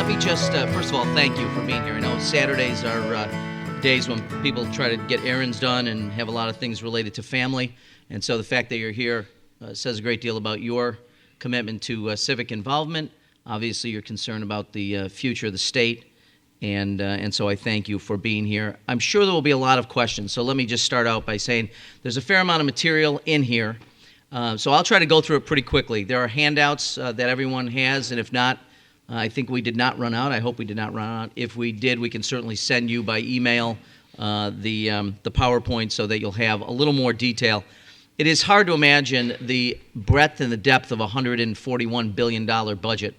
let me just, first of all, thank you for being here. I know Saturdays are days when people try to get errands done and have a lot of things related to family. And so the fact that you're here says a great deal about your commitment to civic involvement. Obviously, you're concerned about the future of the state. And so I thank you for being here. I'm sure there will be a lot of questions. So let me just start out by saying there's a fair amount of material in here. So I'll try to go through it pretty quickly. There are handouts that everyone has, and if not, I think we did not run out. I hope we did not run out. If we did, we can certainly send you by email the PowerPoint so that you'll have a little more detail. It is hard to imagine the breadth and the depth of a $141 billion budget.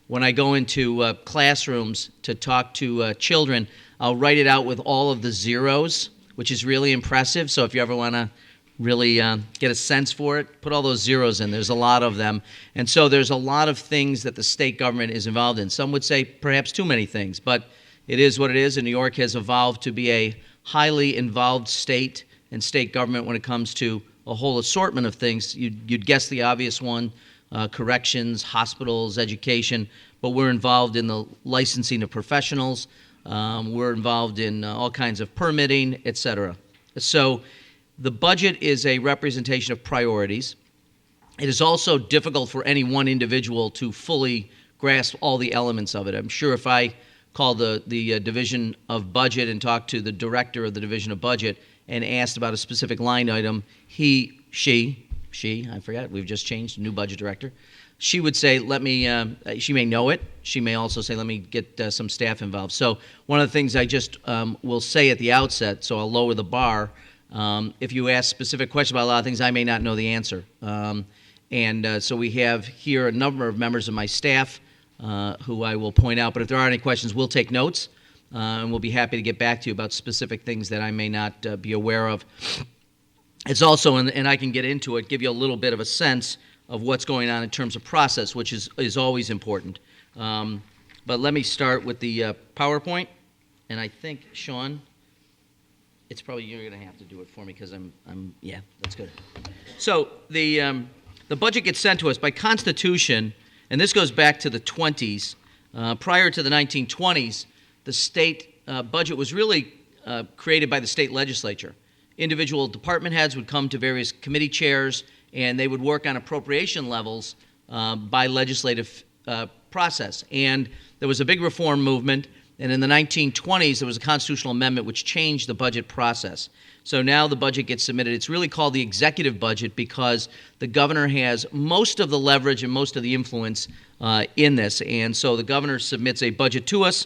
When I go into classrooms to talk to children, I'll write it out with all of the zeros, which is really impressive. So if you ever want to really get a sense for it, put all those zeros in. There's a lot of them. And so there's a lot of things that the state government is involved in. Some would say perhaps too many things, but it is what it is, and New York has evolved to be a highly involved state and state government when it comes to a whole assortment of things. You'd guess the obvious one, corrections, hospitals, education, but we're involved in the licensing of professionals. We're involved in all kinds of permitting, et cetera. So the budget is a representation of priorities. It is also difficult for any one individual to fully grasp all the elements of it. I'm sure if I call the Division of Budget and talk to the director of the Division of Budget and asked about a specific line item, she, I forgot, we've just changed, a new budget director. She would say, she may know it. She may also say, let me get some staff involved. So one of the things I just will say at the outset, so I'll lower the bar, if you ask specific questions about a lot of things, I may not know the answer. So we have here a number of members of my staff who I will point out. But if there are any questions, we'll take notes, and we'll be happy to get back to you about specific things that I may not be aware of. It's also, and I can get into it, give you a little bit of a sense of what's going on in terms of process, which is always important. But let me start with the PowerPoint. And I think, Sean, it's probably you're going to have to do it for me because yeah, that's good. So the budget gets sent to us by Constitution, and this goes back to the 20s. Prior to the 1920s, the state budget was really created by the state legislature. Individual department heads would come to various committee chairs, and they would work on appropriation levels by legislative process. And there was a big reform movement. And in the 1920s, there was a constitutional amendment which changed the budget process. So now the budget gets submitted. It's really called the executive budget because the governor has most of the leverage and most of the influence in this. And so the governor submits a budget to us.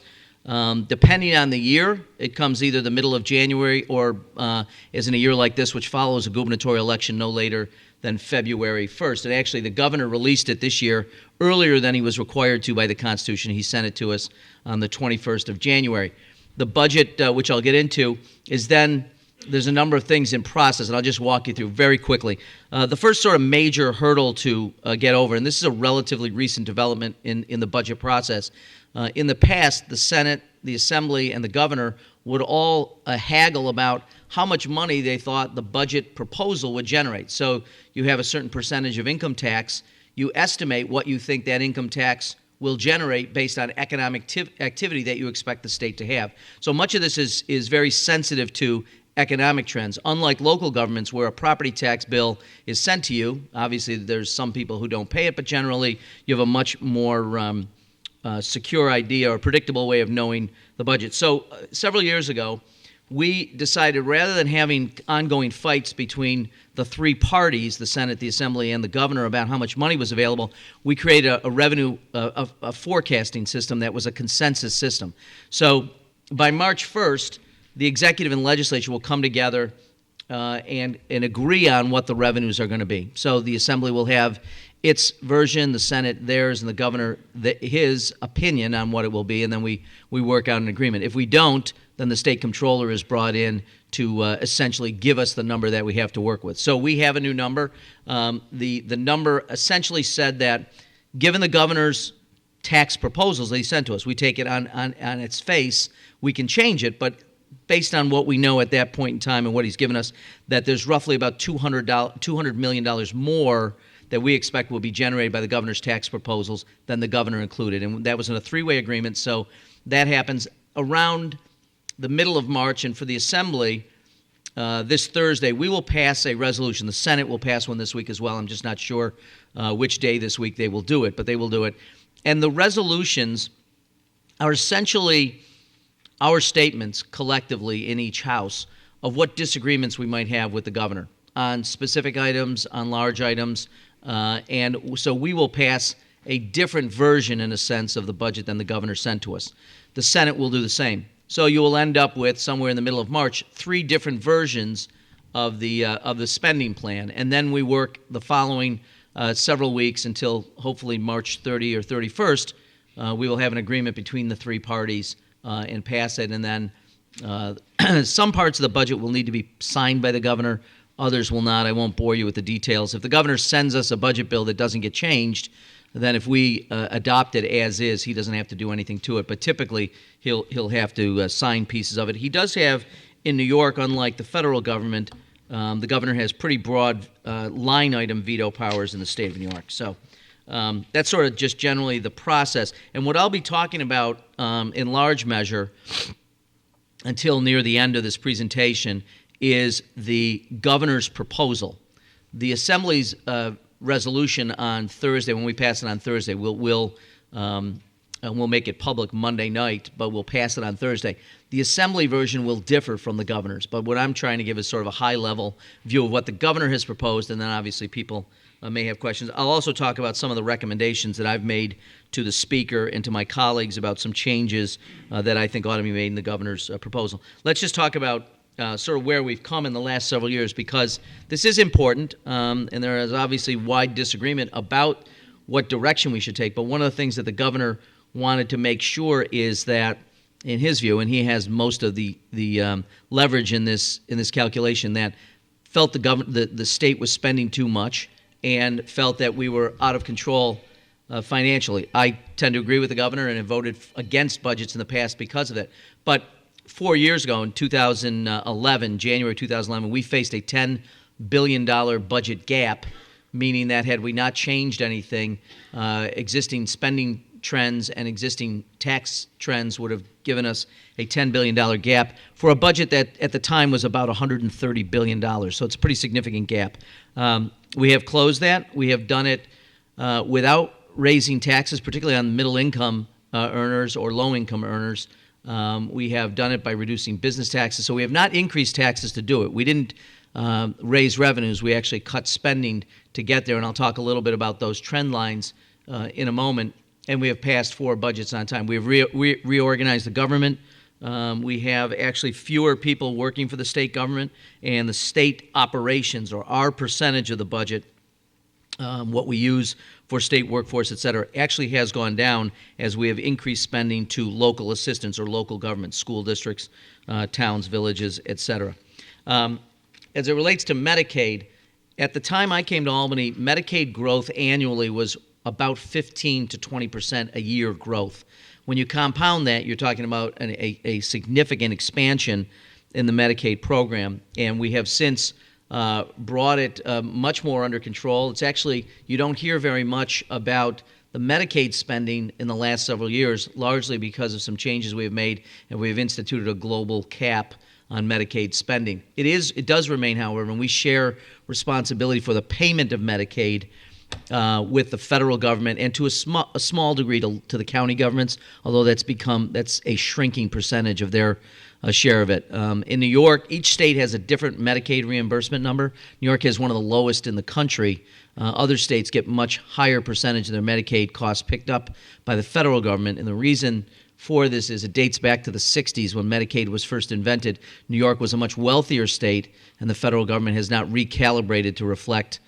Depending on the year, it comes either the middle of January or, as in a year like this, which follows a gubernatorial election no later than February 1st. And actually, the governor released it this year earlier than he was required to by the Constitution. He sent it to us on the 21st of January. The budget, which I'll get into, is then, there's a number of things in process, and I'll just walk you through very quickly. The first sort of major hurdle to get over, and this is a relatively recent development in the budget process. In the past, the Senate, the Assembly, and the governor would all haggle about how much money they thought the budget proposal would generate. So you have a certain percentage of income tax. You estimate what you think that income tax will generate based on economic activity that you expect the state to have. So much of this is very sensitive to economic trends. Unlike local governments where a property tax bill is sent to you, obviously there's some people who don't pay it, but generally you have a much more secure idea or predictable way of knowing the budget. So several years ago, we decided rather than having ongoing fights between the three parties, the Senate, the Assembly, and the governor about how much money was available, we created a revenue a forecasting system that was a consensus system. So by March 1st, the executive and legislature will come together and agree on what the revenues are going to be. So the Assembly will have its version, the Senate theirs, and the governor his opinion on what it will be, and then we work out an agreement. If we don't, then the state comptroller is brought in to essentially give us the number that we have to work with. So we have a new number. The number essentially said that given the governor's tax proposals that he sent to us, we take it on its face. We can change it, but based on what we know at that point in time and what he's given us, that there's roughly about $200 million more that we expect will be generated by the governor's tax proposals than the governor included. And that was in a three-way agreement, so that happens around the middle of March. And for the Assembly, this Thursday, we will pass a resolution. The Senate will pass one this week as well. I'm just not sure which day this week they will do it, but they will do it. And the resolutions are essentially our statements collectively in each house of what disagreements we might have with the governor on specific items, on large items, and so we will pass a different version, in a sense, of the budget than the governor sent to us. The Senate will do the same. So you will end up with, somewhere in the middle of March, 3 different versions of the spending plan, and then we work the following several weeks until hopefully March 30 or 31st. We will have an agreement between the 3 parties and pass it, and then some parts of the budget will need to be signed by the governor, others will not. I won't bore you with the details. If the governor sends us a budget bill that doesn't get changed, then if we adopt it as is, he doesn't have to do anything to it. But typically, he'll have to sign pieces of it. He does have, in New York, unlike the federal government, the governor has pretty broad line item veto powers in the state of New York. So that's sort of just generally the process. And what I'll be talking about in large measure until near the end of this presentation is the governor's proposal. The Assembly's resolution on Thursday, when we pass it on Thursday, we'll make it public Monday night, but we'll pass it on Thursday. The Assembly version will differ from the governor's, but what I'm trying to give is sort of a high-level view of what the governor has proposed, and then obviously people may have questions. I'll also talk about some of the recommendations that I've made to the Speaker and to my colleagues about some changes that I think ought to be made in the governor's proposal. Let's just talk about sort of where we've come in the last several years, because this is important, and there is obviously wide disagreement about what direction we should take. But one of the things that the governor wanted to make sure is that, in his view, and he has most of the leverage in this calculation, that felt the state was spending too much and felt that we were out of control financially. I tend to agree with the governor and have voted against budgets in the past because of that. But 4 years ago, in 2011, January 2011, we faced a $10 billion budget gap, meaning that had we not changed anything, existing spending trends and existing tax trends would have given us a $10 billion gap for a budget that at the time was about $130 billion. So it's a pretty significant gap. We have closed that. We have done it without raising taxes, particularly on middle-income earners or low-income earners. We have done it by reducing business taxes. So we have not increased taxes to do it. We didn't raise revenues. We actually cut spending to get there, and I'll talk a little bit about those trend lines in a moment. And we have passed 4 budgets on time. We have reorganized the government. We have actually fewer people working for the state government, and the state operations, or our percentage of the budget, what we use for state workforce, et cetera, actually has gone down as we have increased spending to local assistance or local government, school districts, towns, villages, et cetera. As it relates to Medicaid, at the time I came to Albany, Medicaid growth annually was about 15 to 20% a year growth. When you compound that, you're talking about a significant expansion in the Medicaid program, and we have since brought it much more under control. It's actually, you don't hear very much about the Medicaid spending in the last several years, largely because of some changes we have made, and we have instituted a global cap on Medicaid spending. It does remain, however, and we share responsibility for the payment of Medicaid with the federal government and to a small degree to the county governments, although that's a shrinking percentage of their share of it. In New York, each state has a different Medicaid reimbursement number. New York has one of the lowest in the country. Other states get much higher percentage of their Medicaid costs picked up by the federal government, and the reason for this is it dates back to the 60s when Medicaid was first invented. New York was a much wealthier state, and the federal government has not recalibrated to reflect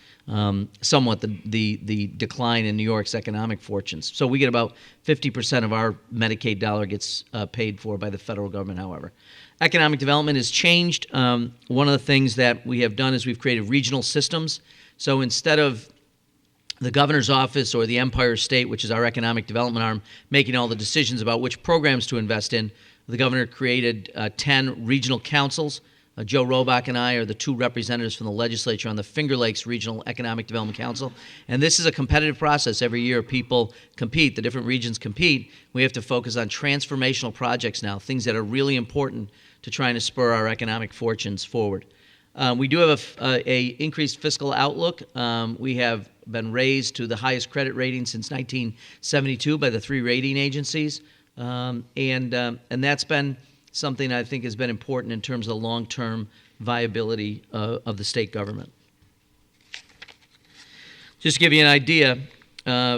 somewhat the decline in New York's economic fortunes. So we get about 50% of our Medicaid dollar gets paid for by the federal government, however. Economic development has changed. One of the things that we have done is we've created regional systems. So instead of the governor's office or the Empire State, which is our economic development arm, making all the decisions about which programs to invest in, the governor created 10 regional councils Joe Robach and I are the two representatives from the legislature on the Finger Lakes Regional Economic Development Council. And this is a competitive process. Every year people compete, the different regions compete. We have to focus on transformational projects now, things that are really important to trying to spur our economic fortunes forward. We do have a increased fiscal outlook. We have been raised to the highest credit rating since 1972 by the three rating agencies. And that's been something I think has been important in terms of long-term viability of the state government. Just to give you an idea,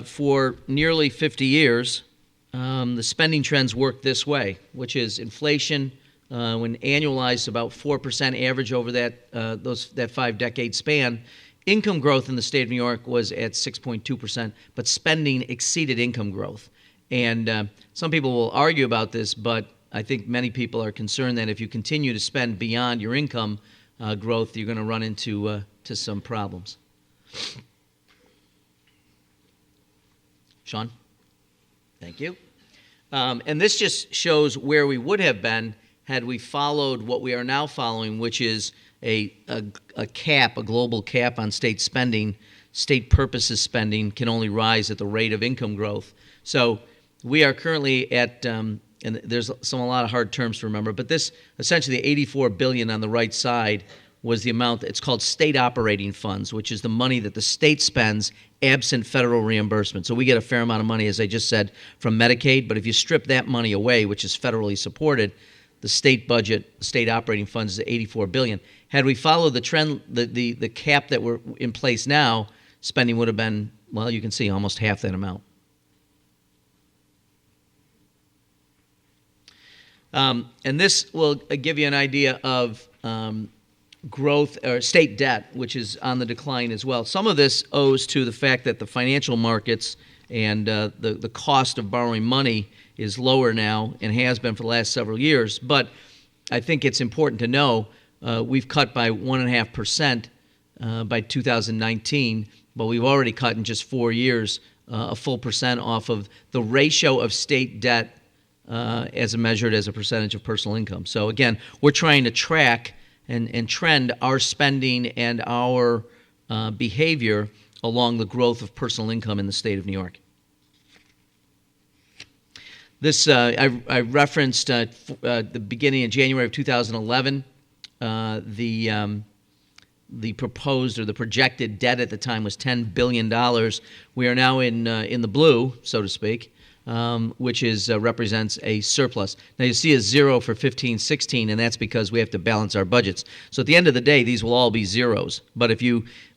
for nearly 50 years, the spending trends work this way, which is inflation, when annualized about 4% average over that 5-decade span. Income growth in the state of New York was at 6.2%, but spending exceeded income growth. And some people will argue about this, but I think many people are concerned that if you continue to spend beyond your income growth, you're going to run into some problems. Sean? Thank you. And this just shows where we would have been had we followed what we are now following, which is a cap, a global cap on state spending. State purposes spending can only rise at the rate of income growth. So we are currently at, and there's a lot of hard terms to remember, but this, essentially the $84 billion on the right side was the amount, it's called state operating funds, which is the money that the state spends absent federal reimbursement. So we get a fair amount of money, as I just said, from Medicaid, but if you strip that money away, which is federally supported, the state budget, state operating funds is $84 billion. Had we followed the trend, the cap that we're in place now, spending would have been, well, you can see almost half that amount. And this will give you an idea of growth or state debt, which is on the decline as well. Some of this owes to the fact that the financial markets and the cost of borrowing money is lower now and has been for the last several years. But I think it's important to know we've cut by 1.5% by 2019, but we've already cut in just 4 years a full percent off of the ratio of state debt as measured as a percentage of personal income. So again, we're trying to track and trend our spending and our behavior along the growth of personal income in the state of New York. This I referenced the beginning in January of 2011. The proposed or the projected debt at the time was $10 billion. We are now in the blue, so to speak, which is represents a surplus. Now you see a zero for 15-16, and that's because we have to balance our budgets. So at the end of the day, these will all be zeros. But if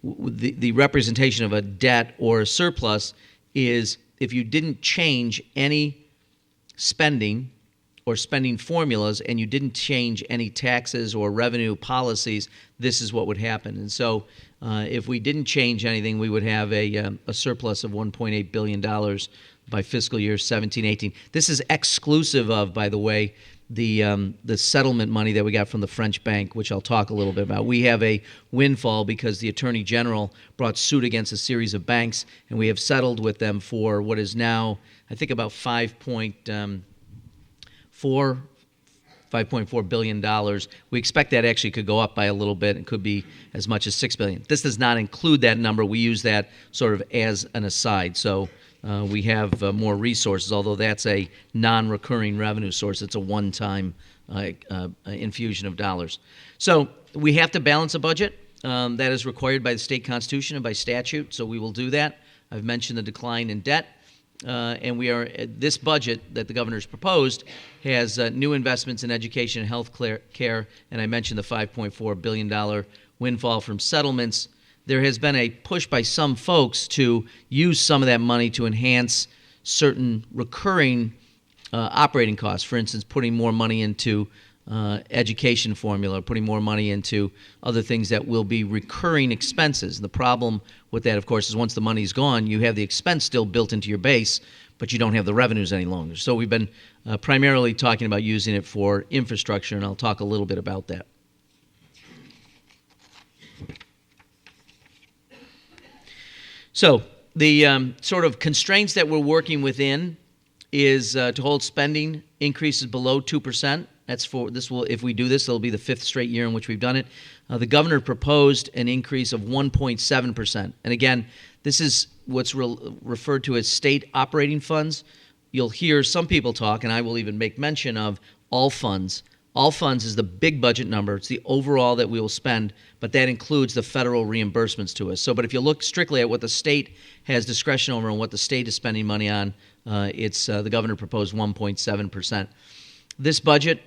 the representation of a debt or a surplus is if you didn't change any spending or spending formulas and you didn't change any taxes or revenue policies, this is what would happen. And so if we didn't change anything, we would have a surplus of $1.8 billion by fiscal year 17-18. This is exclusive of, by the way, the settlement money that we got from the French bank, which I'll talk a little bit about. We have a windfall because the Attorney General brought suit against a series of banks, and we have settled with them for what is now, I think, about $5.4 billion. We expect that actually could go up by a little bit. It could be as much as $6 billion. This does not include that number. We use that sort of as an aside. So we have more resources, although that's a non-recurring revenue source. It's a one-time infusion of dollars. So we have to balance a budget. That is required by the state constitution and by statute, so we will do that. I've mentioned the decline in debt. And this budget that the governor's proposed has new investments in education and health care, and I mentioned the $5.4 billion windfall from settlements. There has been a push by some folks to use some of that money to enhance certain recurring operating costs. For instance, putting more money into education formula, putting more money into other things that will be recurring expenses. The problem with that, of course, is once the money's gone, you have the expense still built into your base, but you don't have the revenues any longer. So we've been primarily talking about using it for infrastructure, and I'll talk a little bit about that. So the sort of constraints that we're working within is to hold spending increases below 2%. That's for this will if we do this, it'll be the 5th straight year in which we've done it. The governor proposed an increase of 1.7%. And again, this is what's referred to as state operating funds. You'll hear some people talk, and I will even make mention of all funds. All funds is the big budget number. It's the overall that we will spend, but that includes the federal reimbursements to us. But if you look strictly at what the state has discretion over and what the state is spending money on, it's the governor proposed 1.7%. This budget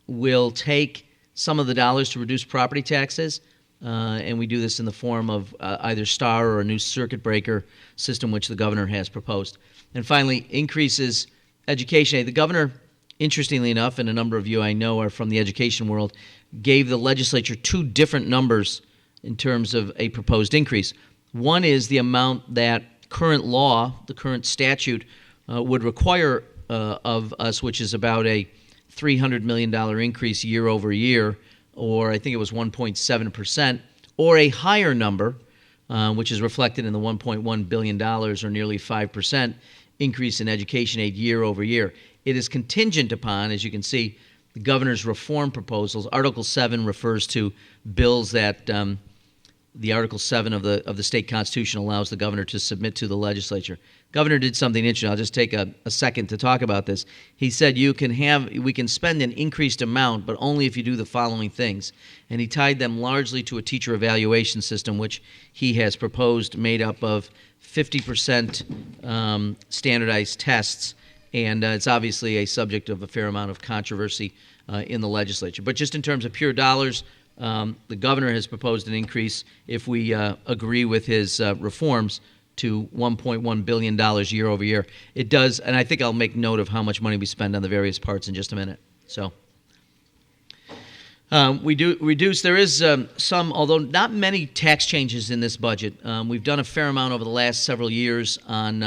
will take some of the dollars to reduce property taxes, and we do this in the form of either STAR or a new circuit breaker system, which the governor has proposed. And finally, increases education aid. The governor, interestingly enough, and a number of you I know are from the education world, gave the legislature 2 different numbers in terms of a proposed increase. One is the amount that current law, the current statute, would require of us, which is about a $300 million increase year over year, or I think it was 1.7%, or a higher number, which is reflected in the $1.1 billion, or nearly 5% increase in education aid year over year. It is contingent upon, as you can see, the governor's reform proposals. Article 7 refers to bills that the Article 7 of the state constitution allows the governor to submit to the legislature. Governor did something interesting. I'll just take a second to talk about this. He said we can spend an increased amount, but only if you do the following things. And he tied them largely to a teacher evaluation system, which he has proposed, made up of 50% standardized tests. And it's obviously a subject of a fair amount of controversy in the legislature. But just in terms of pure dollars, the governor has proposed an increase, if we agree with his reforms, to $1.1 billion year over year. It does, and I think I'll make note of how much money we spend on the various parts in just a minute. So we do reduce. There is some, although not many tax changes in this budget. We've done a fair amount over the last several years on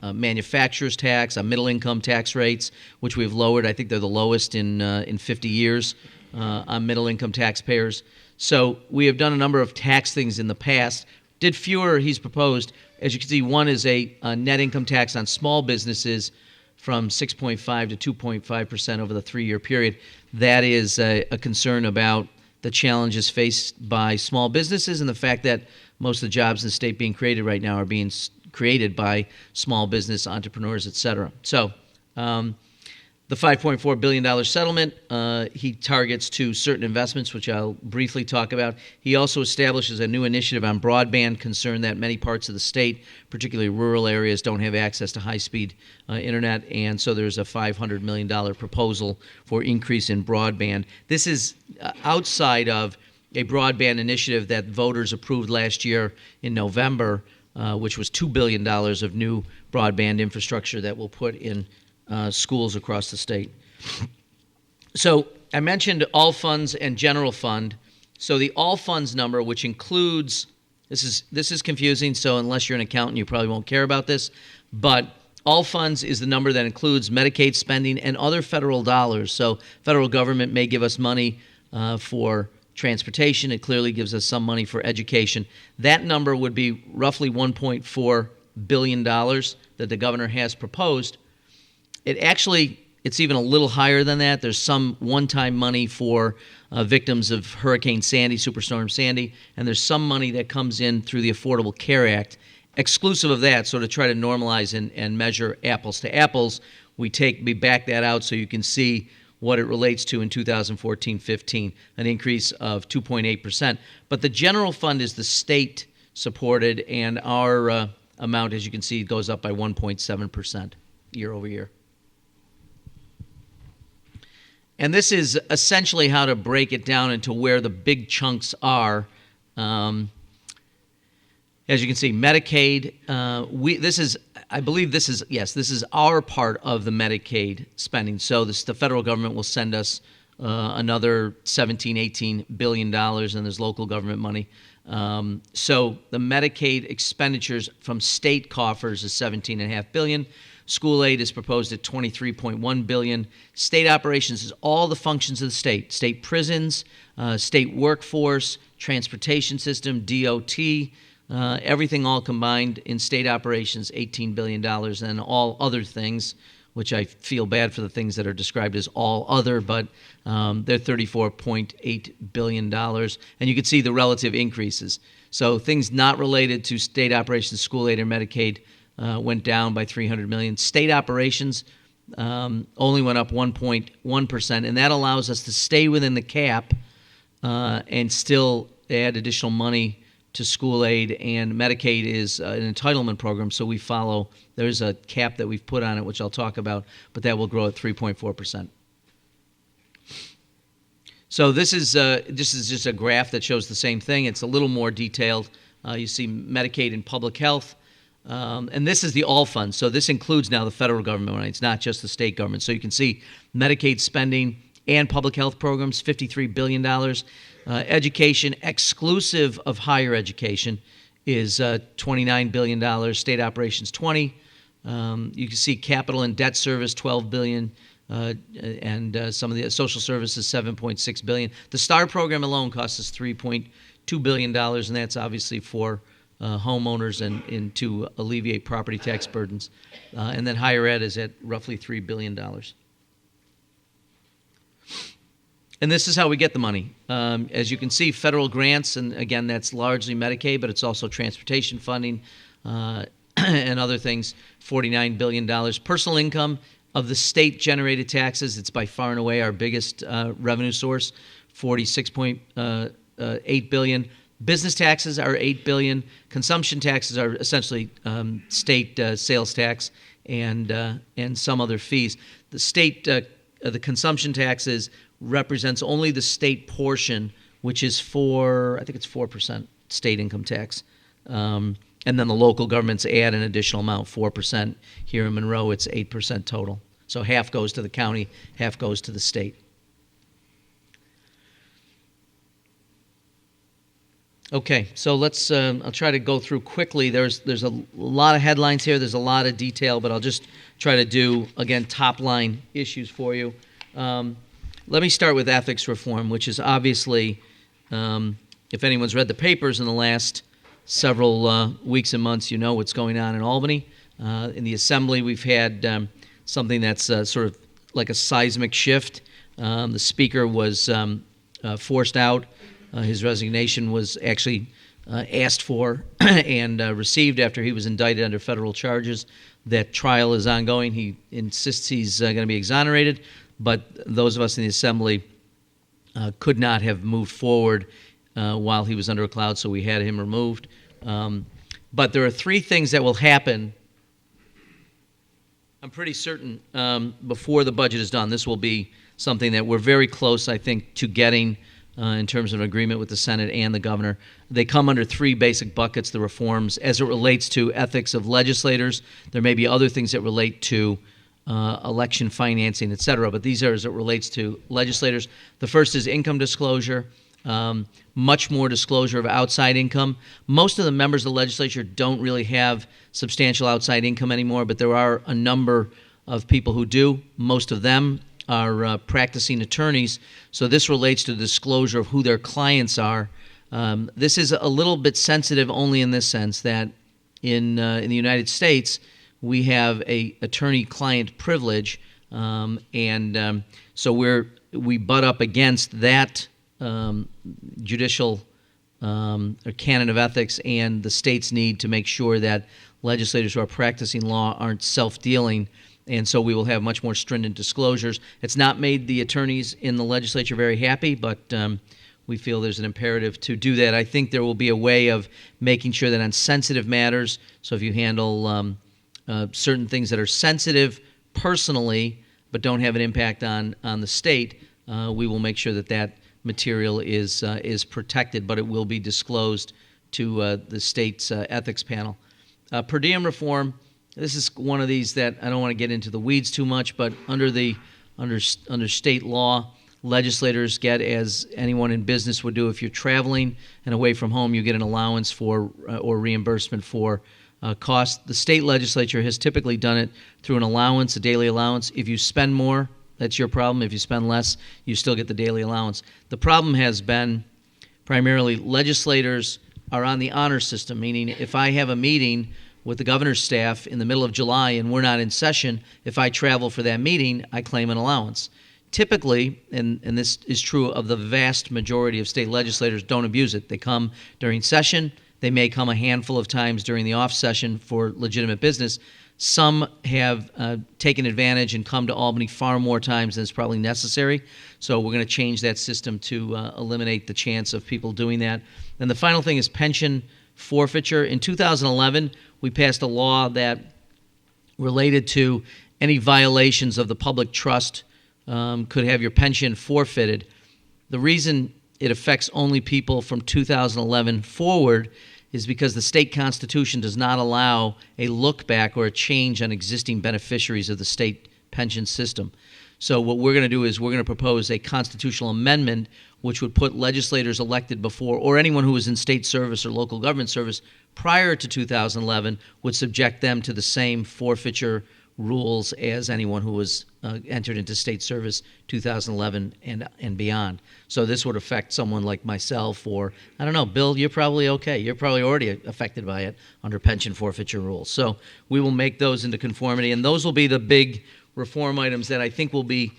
manufacturer's tax, on middle income tax rates, which we've lowered. I think they're the lowest in 50 years on middle income taxpayers. So we have done a number of tax things in the past. Did fewer, he's proposed. As you can see, one is a net income tax on small businesses from 6.5 to 2.5% over the 3-year period. That is a concern about the challenges faced by small businesses and the fact that most of the jobs in the state being created right now are being created by small business entrepreneurs, et cetera. So the $5.4 billion settlement, he targets to certain investments, which I'll briefly talk about. He also establishes a new initiative on broadband, concern that many parts of the state, particularly rural areas, don't have access to high-speed internet, and so there's a $500 million proposal for increase in broadband. This is outside of a broadband initiative that voters approved last year in November, which was $2 billion of new broadband infrastructure that we'll put in schools across the state. So I mentioned all funds and general fund. So the all funds number, which includes, this is confusing, so unless you're an accountant, you probably won't care about this, but all funds is the number that includes Medicaid spending and other federal dollars. So federal government may give us money for transportation. It clearly gives us some money for education. That number would be roughly $1.4 billion that the governor has proposed. It's even a little higher than that. There's some one-time money for victims of Hurricane Sandy, Superstorm Sandy, and there's some money that comes in through the Affordable Care Act. Exclusive of that, so to try to normalize and measure apples to apples, we back that out so you can see what it relates to in 2014-15, an increase of 2.8%. But the general fund is the state-supported, and our amount, as you can see, goes up by 1.7% year over year. And this is essentially how to break it down into where the big chunks are. As you can see, Medicaid, this is our part of the Medicaid spending. So the federal government will send us another $17-18 billion, and there's local government money. So the Medicaid expenditures from state coffers is $17.5 billion. School aid is proposed at $23.1 billion. State operations is all the functions of the state: state prisons, state workforce, transportation system, DOT, everything all combined in state operations, $18 billion, and all other things, which I feel bad for the things that are described as all other, but they're $34.8 billion. And you can see the relative increases. So things not related to state operations, school aid, or Medicaid went down by $300 million. State operations only went up 1.1%, and that allows us to stay within the cap and still add additional money to school aid. And Medicaid is an entitlement program, so we follow. There's a cap that we've put on it, which I'll talk about, but that will grow at 3.4%. So this is just a graph that shows the same thing. It's a little more detailed. You see Medicaid and public health. And this is the all funds. So this includes now the federal government money. It's not just the state government. So you can see Medicaid spending and public health programs, $53 billion. Education, exclusive of higher education, is $29 billion. State operations, $20 billion. You can see capital and debt service, $12 billion. And some of the social services, $7.6 billion. The STAR program alone costs us $3.2 billion, and that's obviously for homeowners and to alleviate property tax burdens. And then higher ed is at roughly $3 billion. And this is how we get the money. As you can see, federal grants, and again, that's largely Medicaid, but it's also transportation funding and other things, $49 billion. Personal income of the state-generated taxes, it's by far and away our biggest revenue source, $46.8 billion. Business taxes are $8 billion. Consumption taxes are essentially state sales tax and some other fees. The state, the consumption taxes represents only the state portion, which is I think it's 4% state income tax. And then the local governments add an additional amount, 4%. Here in Monroe, it's 8% total. So half goes to the county, half goes to the state. Okay, so let's. I'll try to go through quickly. There's a lot of headlines here. There's a lot of detail, but I'll just try to do, again, top line issues for you. Let me start with ethics reform, which is obviously, if anyone's read the papers in the last several weeks and months, you know what's going on in Albany. In the Assembly, we've had something that's sort of like a seismic shift. The Speaker was forced out. His resignation was actually asked for and received after he was indicted under federal charges. That trial is ongoing. He insists he's going to be exonerated, but those of us in the Assembly could not have moved forward while he was under a cloud, so we had him removed. But there are three things that will happen, I'm pretty certain, before the budget is done. This will be something that we're very close, I think, to getting in terms of an agreement with the Senate and the governor. They come under three basic buckets, the reforms. As it relates to ethics of legislators, there may be other things that relate to election financing, et cetera, but these are as it relates to legislators. The first is income disclosure, much more disclosure of outside income. Most of the members of the legislature don't really have substantial outside income anymore, but there are a number of people who do. Most of them are practicing attorneys, so this relates to the disclosure of who their clients are. This is a little bit sensitive only in this sense that in the United States, we have a attorney-client privilege, and so we butt up against that judicial or canon of ethics, and the states need to make sure that legislators who are practicing law aren't self-dealing. And so we will have much more stringent disclosures. It's not made the attorneys in the legislature very happy, but we feel there's an imperative to do that. I think there will be a way of making sure that on sensitive matters, so if you handle certain things that are sensitive personally but don't have an impact on the state, we will make sure that material is protected, but it will be disclosed to the state's ethics panel. Per diem reform. This is one of these that I don't want to get into the weeds too much, but under state law, legislators get, as anyone in business would do, if you're traveling and away from home, you get an allowance for or reimbursement for cost. The state legislature has typically done it through an allowance, a daily allowance. If you spend more, that's your problem. If you spend less, you still get the daily allowance. The problem has been primarily legislators are on the honor system, meaning if I have a meeting with the governor's staff in the middle of July and we're not in session, if I travel for that meeting, I claim an allowance. Typically, and this is true of the vast majority of state legislators, don't abuse it. They come during session. They may come a handful of times during the off session for legitimate business. Some have taken advantage and come to Albany far more times than is probably necessary. So we're going to change that system to eliminate the chance of people doing that. And the final thing is pension forfeiture. In 2011, we passed a law that related to any violations of the public trust could have your pension forfeited. The reason it affects only people from 2011 forward is because the state constitution does not allow a look back or a change on existing beneficiaries of the state pension system. So what we're going to do is we're going to propose a constitutional amendment which would put legislators elected before, or anyone who was in state service or local government service prior to 2011 would subject them to the same forfeiture rules as anyone who was entered into state service 2011 and beyond. So this would affect someone like myself, or, I don't know, Bill, you're probably okay. You're probably already affected by it under pension forfeiture rules. So we will make those into conformity, and those will be the big reform items that I think will be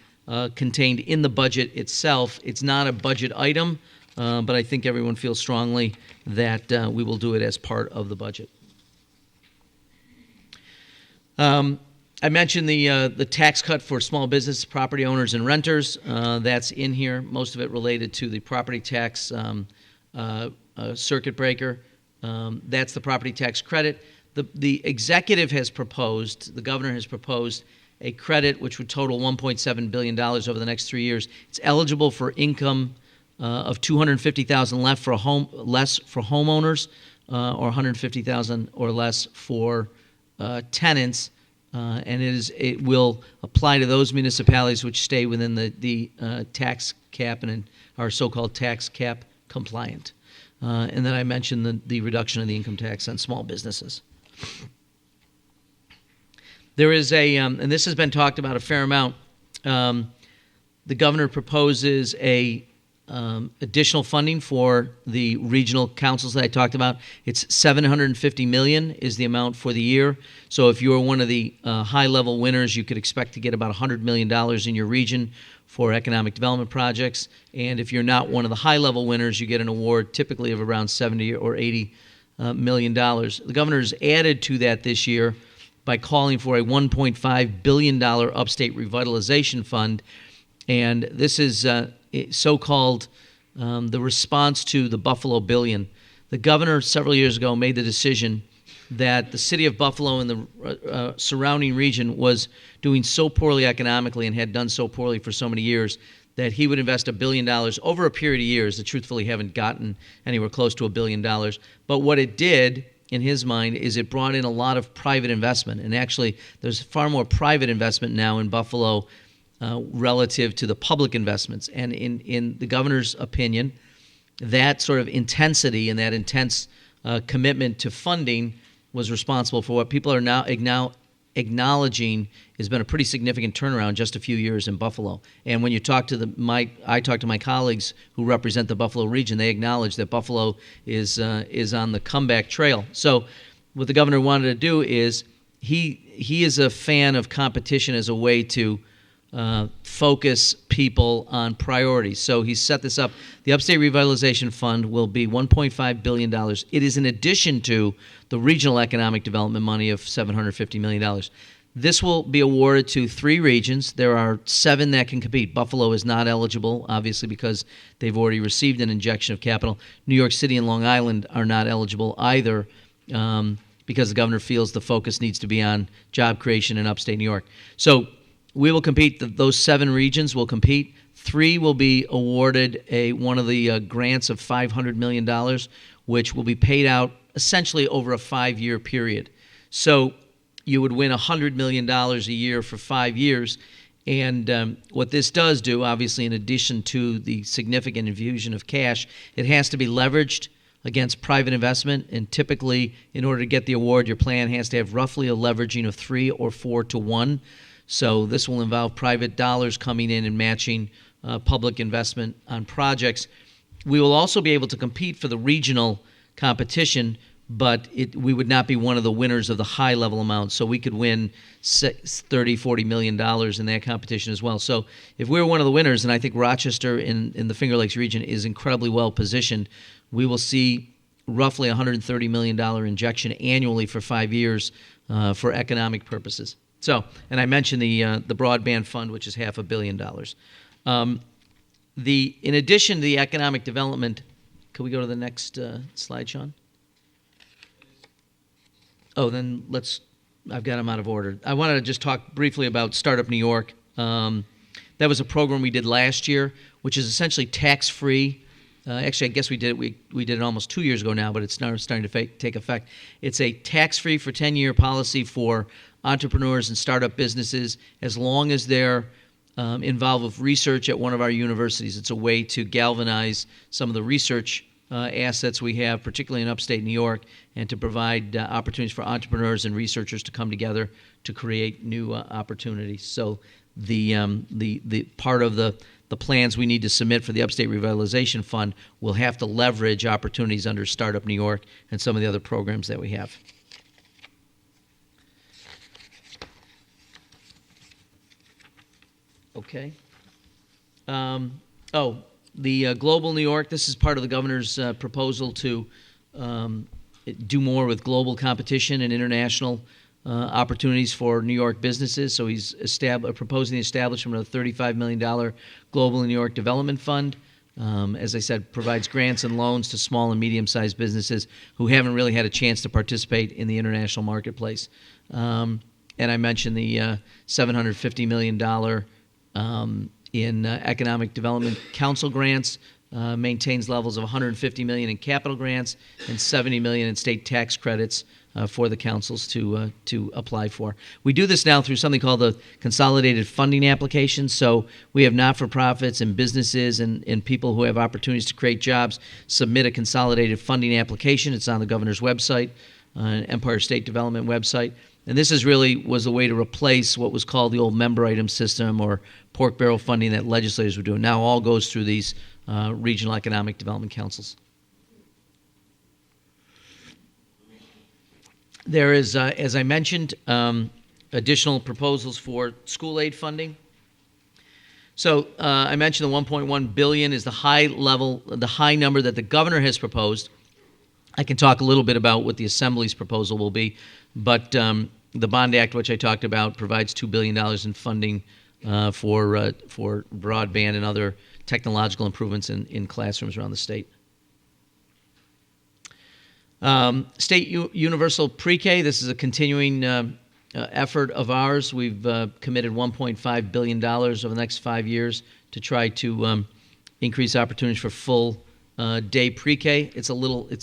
contained in the budget itself. It's not a budget item, but I think everyone feels strongly that we will do it as part of the budget. I mentioned the tax cut for small business property owners and renters. That's in here, most of it related to the property tax circuit breaker. That's the property tax credit. The executive has proposed, the governor has proposed a credit which would total $1.7 billion over the next 3 years. It's eligible for income of $250,000 less for homeowners, or $150,000 or less for tenants. And it will apply to those municipalities which stay within the tax cap and are so-called tax cap compliant. And then I mentioned the reduction of the income tax on small businesses. There is and this has been talked about a fair amount, the governor proposes additional funding for the regional councils that I talked about. It's $750 million is the amount for the year. So if you're one of the high-level winners, you could expect to get about $100 million in your region for economic development projects. And if you're not one of the high-level winners, you get an award typically of around $70 or $80 million. The governor has added to that this year by calling for a $1.5 billion upstate revitalization fund. And this is so-called the response to the Buffalo Billion. The governor several years ago made the decision that the city of Buffalo and the surrounding region was doing so poorly economically and had done so poorly for so many years that he would invest $1 billion over a period of years that truthfully haven't gotten anywhere close to $1 billion. But what it did, in his mind, is it brought in a lot of private investment. And actually, there's far more private investment now in Buffalo relative to the public investments. And in the governor's opinion, that sort of intensity and that intense commitment to funding was responsible for what people are now acknowledging has been a pretty significant turnaround just a few years in Buffalo. And when you talk to I talk to my colleagues who represent the Buffalo region, they acknowledge that Buffalo is on the comeback trail. So what the governor wanted to do is he is a fan of competition as a way to focus people on priorities. So he set this up. The Upstate Revitalization Fund will be $1.5 billion. It is in addition to the regional economic development money of $750 million. This will be awarded to 3 regions. There are 7 that can compete. Buffalo is not eligible, obviously, because they've already received an injection of capital. New York City and Long Island are not eligible either, because the governor feels the focus needs to be on job creation in upstate New York. So we will compete. Those 7 regions will compete. 3 will be awarded one of the grants of $500 million, which will be paid out essentially over a 5-year period. So you would win $100 million a year for 5 years. And what this does do, obviously, in addition to the significant infusion of cash, it has to be leveraged against private investment. And typically, in order to get the award, your plan has to have roughly a leveraging of 3 or 4 to 1. So this will involve private dollars coming in and matching public investment on projects. We will also be able to compete for the regional competition but we would not be one of the winners of the high-level amount. So we could win $30-40 million in that competition as well. So if we were one of the winners, and I think Rochester in the Finger Lakes region is incredibly well positioned, we will see roughly $130 million injection annually for 5 years for economic purposes. So, and I mentioned the broadband fund, which is $500 million. In addition to the economic development, can we go to the next slide, Sean? Oh, then I've got them out of order. I wanted to just talk briefly about Startup New York. That was a program we did last year, which is essentially tax-free. Actually, I guess we did it almost 2 years ago now, but it's now starting to take effect. It's a tax-free for 10-year policy for entrepreneurs and startup businesses as long as they're involved with research at one of our universities. It's a way to galvanize some of the research assets we have, particularly in upstate New York, and to provide opportunities for entrepreneurs and researchers to come together to create new opportunities. So the part of the plans we need to submit for the Upstate Revitalization Fund will have to leverage opportunities under Startup New York and some of the other programs that we have. Okay. The Global New York, this is part of the governor's proposal to do more with global competition and international opportunities for New York businesses. So he's proposing the establishment of a $35 million Global New York Development Fund. As I said, provides grants and loans to small and medium-sized businesses who haven't really had a chance to participate in the international marketplace. And I mentioned the $750 million in Economic Development Council grants, maintains levels of $150 million in capital grants and $70 million in state tax credits for the councils to apply for. We do this now through something called the Consolidated Funding Application. So we have not-for-profits and businesses and people who have opportunities to create jobs submit a consolidated funding application. It's on the governor's website, Empire State Development website. And this was a way to replace what was called the old member item system or pork barrel funding that legislators were doing. Now all goes through these regional economic development councils. There is, as I mentioned, additional proposals for school aid funding. So I mentioned the $1.1 billion is the high number that the governor has proposed. I can talk a little bit about what the Assembly's proposal will be, but the Bond Act, which I talked about, provides $2 billion in funding for broadband and other technological improvements in classrooms around the state. State Universal Pre-K, this is a continuing effort of ours. We've committed $1.5 billion over the next 5 years to try to increase opportunities for full day pre-K. It's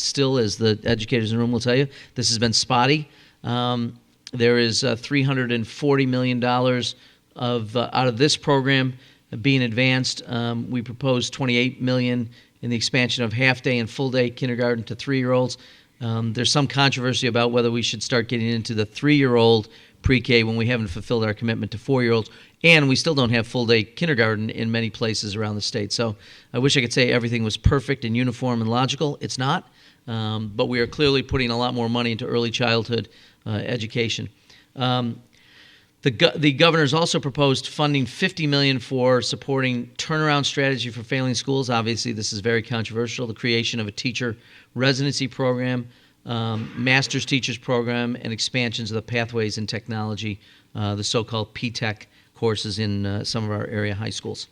still, as the educators in the room will tell you, this has been spotty. There is $340 million out of this program being advanced. We proposed $28 million in the expansion of half-day and full-day kindergarten to 3-year-olds. There's some controversy about whether we should start getting into the 3-year-old pre-K when we haven't fulfilled our commitment to 4-year-olds, and we still don't have full-day kindergarten in many places around the state. So I wish I could say everything was perfect and uniform and logical. It's not, but we are clearly putting a lot more money into early childhood education. The governor's also proposed funding $50 million for supporting turnaround strategy for failing schools. Obviously, this is very controversial. The creation of a teacher residency program, master's teachers program, and expansions of the pathways in technology, the so-called P-Tech courses in some of our area high schools.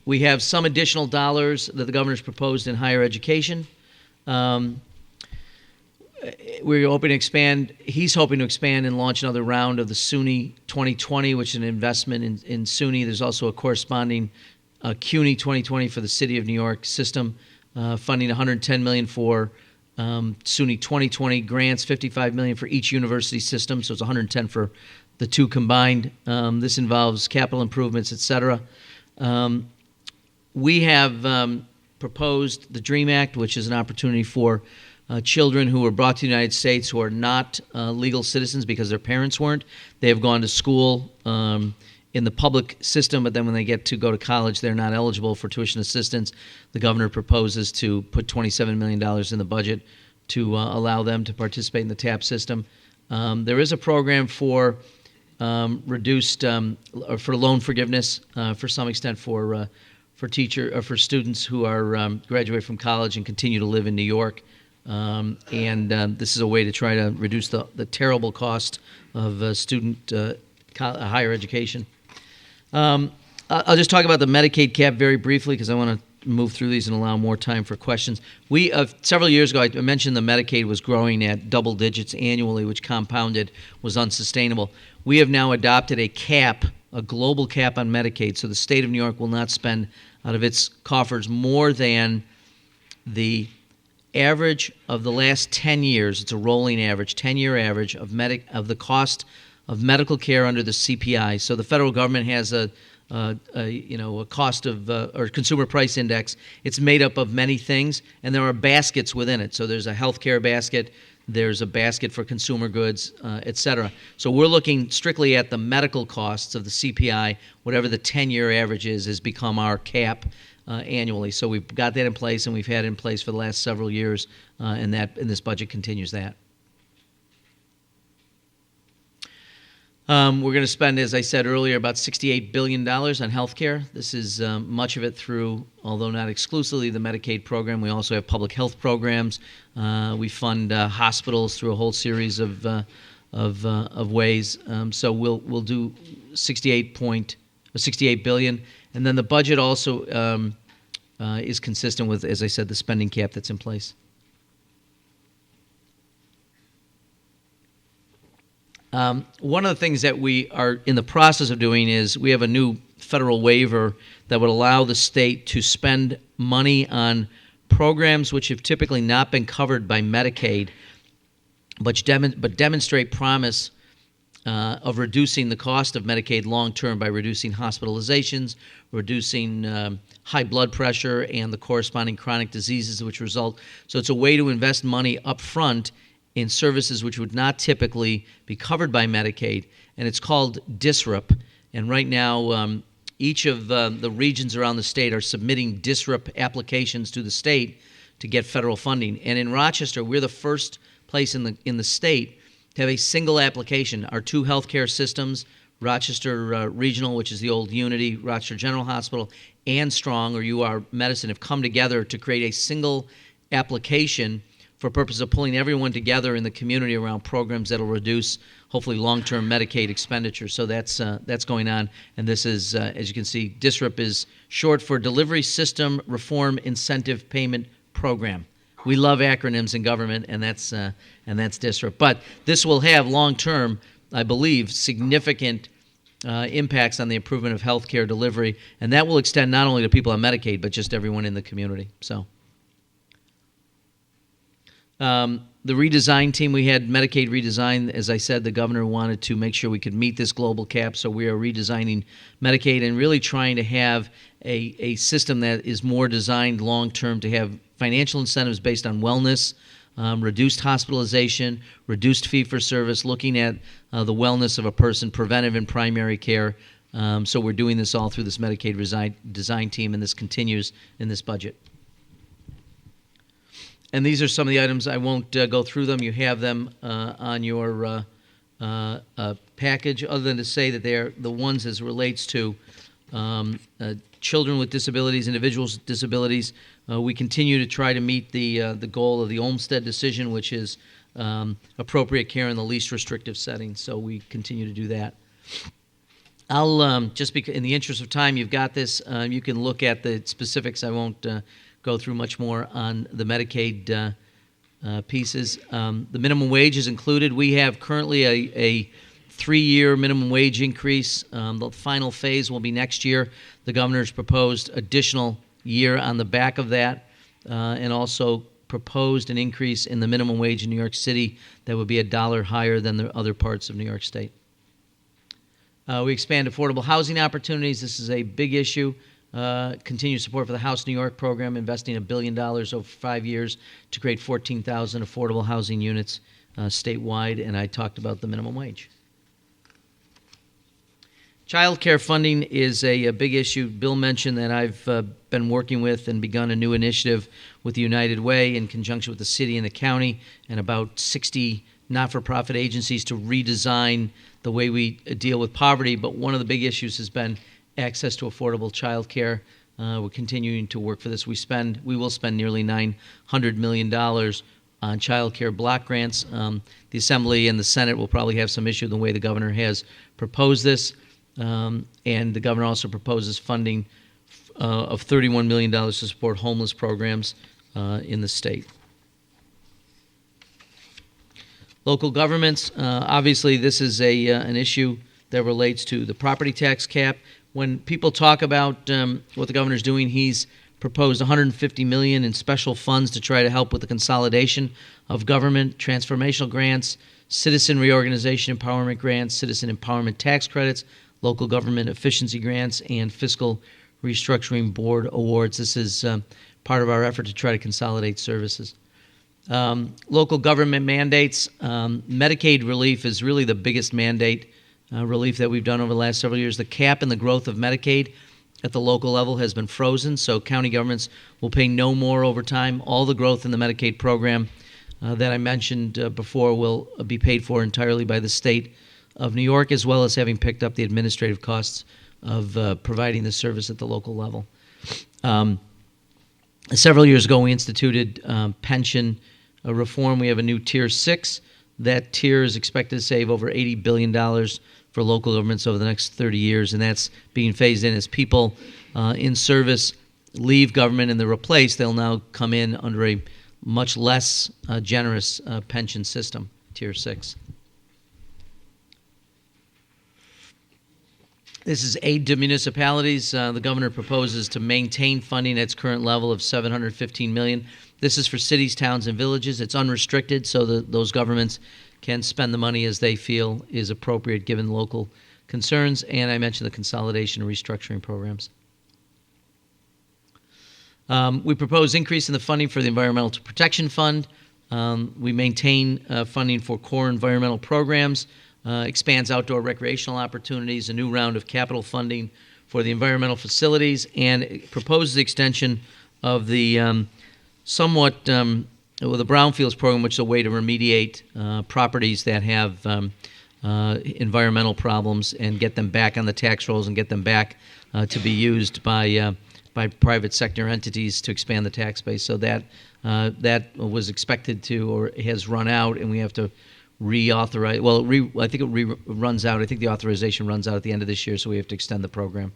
We have some additional dollars that the governor's proposed in higher education. We're hoping to expand. He's hoping to expand and launch another round of the SUNY 2020, which is an investment in SUNY. There's also a corresponding CUNY 2020 for the City of New York system, funding $110 million for SUNY 2020 grants, $55 million for each university system, so it's $110 for the two combined. This involves capital improvements, et cetera. We have proposed the DREAM Act, which is an opportunity for children who were brought to the United States who are not legal citizens because their parents weren't. They have gone to school in the public system, but then when they get to go to college, they're not eligible for tuition assistance. The governor proposes to put $27 million in the budget to allow them to participate in the TAP system. There is a program for reduced or for loan forgiveness for some extent for students who are graduate from college and continue to live in New York. This is a way to try to reduce the terrible cost of student higher education. I'll just talk about the Medicaid cap very briefly because I want to move through these and allow more time for questions. We several years ago, I mentioned the Medicaid was growing at double digits annually, which compounded was unsustainable. We have now adopted a cap, a global cap on Medicaid, so the state of New York will not spend out of its coffers more than the average of the last 10 years. It's a rolling average, 10-year average of the cost of medical care under the CPI. So the federal government has a cost of or consumer price index. It's made up of many things, and there are baskets within it. So there's a healthcare basket, there's a basket for consumer goods, et cetera. So we're looking strictly at the medical costs of the CPI. Whatever the 10-year average is, has become our cap annually. So we've got that in place, and we've had it in place for the last several years, and this budget continues that. We're going to spend, as I said earlier, about $68 billion on health care. This is much of it through, although not exclusively, the Medicaid program. We also have public health programs. We fund hospitals through a whole series of ways. So we'll do $68 billion, and then the budget also is consistent with, as I said, the spending cap that's in place. One of the things that we are in the process of doing is we have a new federal waiver that would allow the state to spend money on programs which have typically not been covered by Medicaid, but demonstrate promise of reducing the cost of Medicaid long-term by reducing hospitalizations, reducing high blood pressure, and the corresponding chronic diseases which result. So it's a way to invest money up front in services which would not typically be covered by Medicaid, and it's called DSRIP. And right now, each of the regions around the state are submitting DSRIP applications to the state to get federal funding. And in Rochester, we're the first place in the state to have a single application. Our two healthcare systems, Rochester Regional, which is the old Unity, Rochester General Hospital, and Strong, or UR Medicine, have come together to create a single application for purpose of pulling everyone together in the community around programs that will reduce, hopefully, long-term Medicaid expenditures. So that's going on. And this is, as you can see, DSRIP is short for Delivery System Reform Incentive Payment Program. We love acronyms in government, and that's DSRIP. But this will have long-term, I believe, significant impacts on the improvement of health care delivery, and that will extend not only to people on Medicaid, but just everyone in the community. So. The redesign team, we had Medicaid redesign. As I said, the governor wanted to make sure we could meet this global cap, so we are redesigning Medicaid and really trying to have a system that is more designed long-term to have financial incentives based on wellness, reduced hospitalization, reduced fee-for-service, looking at the wellness of a person, preventive and primary care. So we're doing this all through this Medicaid design team, and this continues in this budget. And these are some of the items. I won't go through them. You have them on your package, other than to say that they're the ones as relates to children with disabilities, individuals with disabilities. We continue to try to meet the goal of the Olmstead decision, which is appropriate care in the least restrictive setting. So we continue to do that. I'll just in the interest of time, you've got this. You can look at the specifics. I won't go through much more on the Medicaid pieces. The minimum wage is included. We have currently a 3-year minimum wage increase. The final phase will be next year. The governor's proposed additional year on the back of that, and also proposed an increase in the minimum wage in New York City that would be $1 higher than the other parts of New York State. We expand affordable housing opportunities. This is a big issue. Continued support for the House New York program, investing $1 billion over 5 years to create 14,000 affordable housing units statewide, and I talked about the minimum wage. Child care funding is a big issue. Bill mentioned that I've been working with and begun a new initiative with the United Way in conjunction with the city and the county and about 60 not-for-profit agencies to redesign the way we deal with poverty. But one of the big issues has been access to affordable child care. We're continuing to work for this. We will spend nearly $900 million on child care block grants. The Assembly and the Senate will probably have some issue with the way the governor has proposed this. And the governor also proposes funding of $31 million to support homeless programs in the state. Local governments, obviously this is an issue that relates to the property tax cap. When people talk about what the governor's doing, he's proposed $150 million in special funds to try to help with the consolidation of government, transformational grants, citizen reorganization empowerment grants, citizen empowerment tax credits, local government efficiency grants, and fiscal restructuring board awards. This is part of our effort to try to consolidate services. Local government mandates. Medicaid relief is really the biggest mandate relief that we've done over the last several years. The cap in the growth of Medicaid at the local level has been frozen, so county governments will pay no more over time. All the growth in the Medicaid program that I mentioned before will be paid for entirely by the state of New York, as well as having picked up the administrative costs of providing the service at the local level. Several years ago, we instituted pension reform. We have a new Tier 6. That tier is expected to save over $80 billion for local governments over the next 30 years, and that's being phased in as people in service leave government and they're replaced. They'll now come in under a much less generous pension system, Tier 6. This is aid to municipalities. The governor proposes to maintain funding at its current level of $715 million. This is for cities, towns, and villages. It's unrestricted, so those governments can spend the money as they feel is appropriate given local concerns. And I mentioned the consolidation and restructuring programs. We propose increase in the funding for the Environmental Protection Fund. We maintain funding for core environmental programs. Expands outdoor recreational opportunities, a new round of capital funding for the environmental facilities, and it proposes the extension of the the Brownfields program, which is a way to remediate properties that have environmental problems and get them back on the tax rolls and get them back to be used by private sector entities to expand the tax base. So that was expected to or has run out, and we have to reauthorize. Well, I think it runs out. I think the authorization runs out at the end of this year, so we have to extend the program.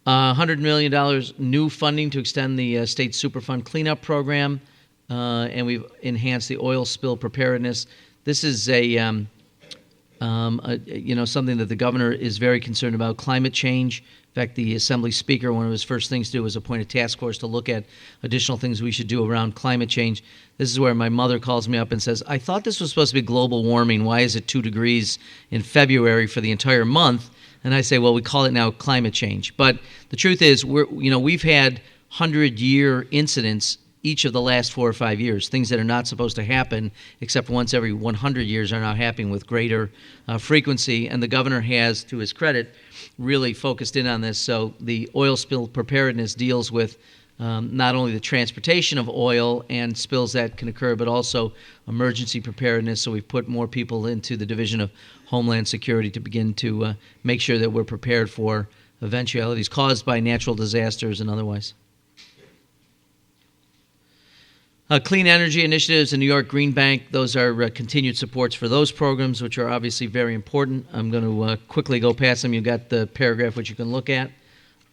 $100 million new funding to extend the state Superfund cleanup program, and we've enhanced the oil spill preparedness. This is something that the governor is very concerned about, climate change. In fact, the Assembly Speaker, one of his first things to do was appoint a task force to look at additional things we should do around climate change. This is where my mother calls me up and says, I thought this was supposed to be global warming. Why is it 2 degrees in February for the entire month? And I say, well, we call it now climate change. But the truth is, we've had 100-year incidents each of the last 4 or 5 years. Things that are not supposed to happen except once every 100 years are now happening with greater frequency. And the governor has, to his credit, really focused in on this. So the oil spill preparedness deals with not only the transportation of oil and spills that can occur, but also emergency preparedness. So we've put more people into the Division of Homeland Security to begin to make sure that we're prepared for eventualities caused by natural disasters and otherwise. Clean energy initiatives and New York Green Bank, those are continued supports for those programs, which are obviously very important. I'm going to quickly go past them. You've got the paragraph which you can look at.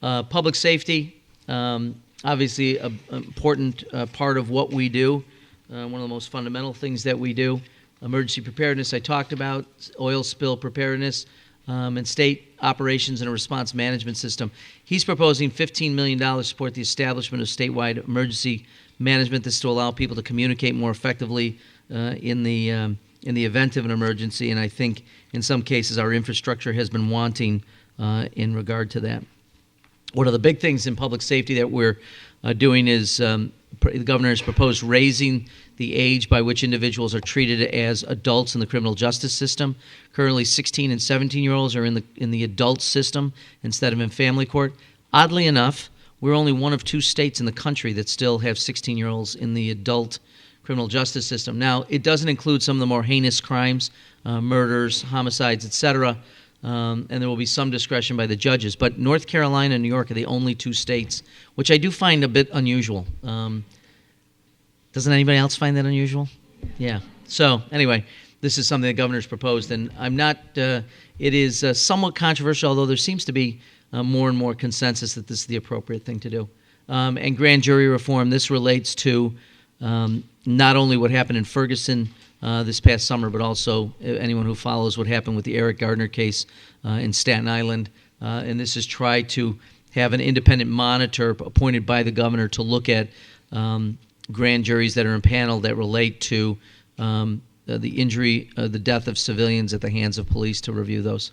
Public safety, obviously an important part of what we do, one of the most fundamental things that we do. Emergency preparedness I talked about, oil spill preparedness, and state operations and a response management system. He's proposing $15 million to support the establishment of statewide emergency management. This is to allow people to communicate more effectively in the event of an emergency, and I think in some cases our infrastructure has been wanting in regard to that. One of the big things in public safety that we're doing is The governor has proposed raising the age by which individuals are treated as adults in the criminal justice system. Currently, 16 and 17-year-olds are in the adult system instead of in family court. Oddly enough, we're only one of 2 states in the country that still have 16-year-olds in the adult criminal justice system. Now, it doesn't include some of the more heinous crimes, murders, homicides, etc., and there will be some discretion by the judges. But North Carolina and New York are the only 2 states, which I do find a bit unusual. Doesn't anybody else find that unusual? Yeah. So anyway, this is something the governor's proposed, and I'm not. It is somewhat controversial, although there seems to be more and more consensus that this is the appropriate thing to do. And grand jury reform. This relates to not only what happened in Ferguson this past summer, but also anyone who follows what happened with the Eric Gardner case in Staten Island. And this is try to have an independent monitor appointed by the governor to look at grand juries that are impaneled that relate to the injury, the death of civilians at the hands of police, to review those.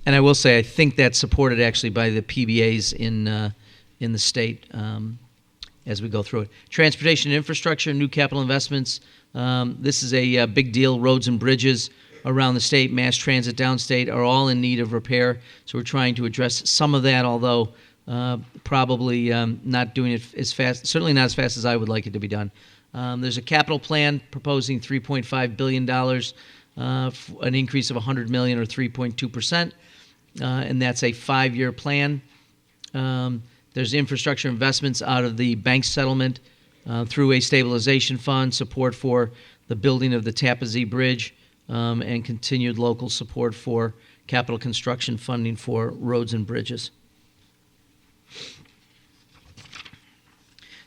And I will say, I think that's supported actually by the PBAs in the state as we go through it. Transportation and infrastructure, new capital investments. This is a big deal. Roads and bridges around the state, mass transit downstate are all in need of repair. So we're trying to address some of that, although probably not doing it as fast, certainly not as fast as I would like it to be done. There's a capital plan proposing $3.5 billion, an increase of $100 million or 3.2%, and that's a 5-year plan. There's infrastructure investments out of the bank settlement through a stabilization fund, support for the building of the Tappan Bridge, and continued local support for capital construction funding for roads and bridges.